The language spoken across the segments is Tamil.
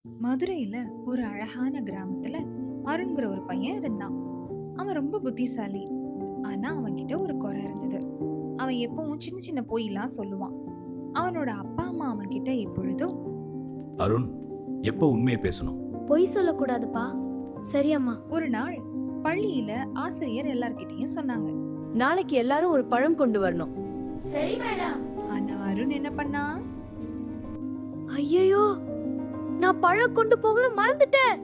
மதுரையில ஒரு அழகான கிராமத்துல அருண்கிற ஒரு பையன் இருந்தான். அவன் ரொம்ப புத்திசாலி. ஆனா அவன்கிட்ட ஒரு குறை இருந்தது. அவன் எப்பவும் சின்ன சின்ன பொய்லாம் சொல்லுவான். அவனோட அப்பா அம்மா அவன்கிட்ட எப்பொழுதும் அருண், எப்போ உண்மையை பேசணும்? பொய் சொல்லக்கூடாதுப்பா. சரி அம்மா. ஒரு நாள் பள்ளியில ஆசிரியர் எல்லார்கிட்டயும் சொன்னாங்க. நாளைக்கு எல்லாரும் ஒரு பழம் கொண்டு வரணும். சரி மேடம். ஆனா அருண் என்ன பண்ணா? ஐயோ, நான் பழம் கொண்டு போகணும் மறந்துட்டேன்.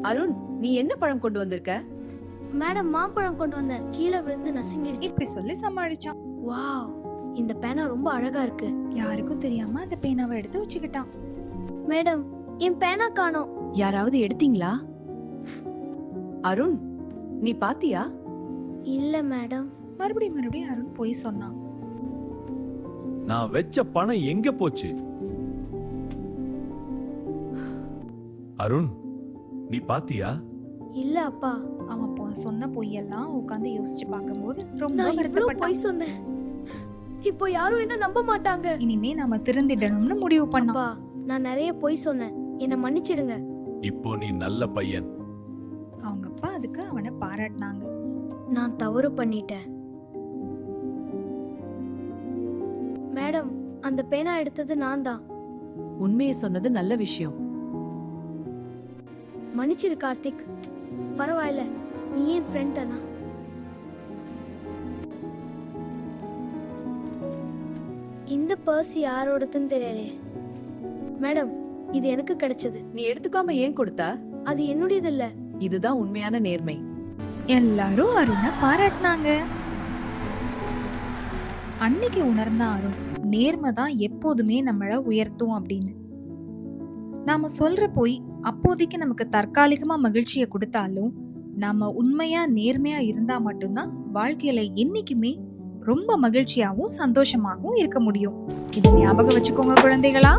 அருண், நீ என்ன பழம் கொண்டு வந்திருக்க? மேடம், மாம்பழம் கொண்டு வந்தேன். கீழே விழுந்து நசுங்கிடுச்சு. இப்படி சொல்லி சமாளிச்சான். வாவ், இந்த பேனா ரொம்ப அழகா இருக்கு. யாருக்கும் தெரியாம அந்த பேனாவை எடுத்து வச்சுக்கிட்டான். மேடம், என் பேனா காணோம். யாராவது எடுத்தீங்களா? அருண், நீ பாத்தியா? இல்ல மேடம். மறுபடியும் அருண் பொய் சொன்னான். நான் வெச்ச பணம் எங்க போச்சு? அருண், நீ பாத்தியா? இல்ல அப்பா. அவன் சொன்ன பொய்யெல்லாம் உட்காந்து யோசிச்சு பார்க்கும்போது ரொம்ப நான் இவ்ளோ வருத்தப்பட்டான். பொய் சொன்னேன். இப்போ யாரும் என்ன நம்ப மாட்டாங்க. இனிமே நாம திருந்திடணும்னு முடிவு பண்ணோம். அப்பா, நான் நிறைய பொய் சொன்னேன். என்ன மன்னிச்சிடுங்க. இப்போ நீ நல்ல பையன். அவங்க அப்பா அதுக்கு அவனை பாராட்டினாங்க. நான் தவறு பண்ணிட்டேன். மேடம், அந்த பேனா எடுத்தது நான் தான். உண்மையை சொன்னது நல்ல விஷயம். மன்னிச்சிடு கார்த்திக். பரவாயில்ல, நீ என் ஃப்ரெண்ட் தானா? இந்த பர்ஸ் யாரோடதுன்னு தெரியலே. மேடம், இது எனக்கு கிடைச்சது. நீ எடுத்துக்காம ஏன் கொடுத்த? அது என்னுடையது இல்ல. இதுதான் உண்மையான நேர்மை. எல்லாரும் அருணை பாராட்டினாங்க. அன்னைக்கு உணர்ந்த அருண், நேர்மை தான் எப்போதுமே நம்மள உயர்த்தும் அப்படின்னு. நாம சொல்ற போய் அப்போதைக்கு நமக்கு தற்காலிகமா மகிழ்ச்சியை கொடுத்தாலும், நாம உண்மையா நேர்மையா இருந்தா மட்டும்தான் வாழ்க்கையில என்னைக்குமே ரொம்ப மகிழ்ச்சியாவும் சந்தோஷமாகவும் இருக்க முடியும். இதை ஞாபகம் வச்சுக்கோங்க குழந்தைகளா.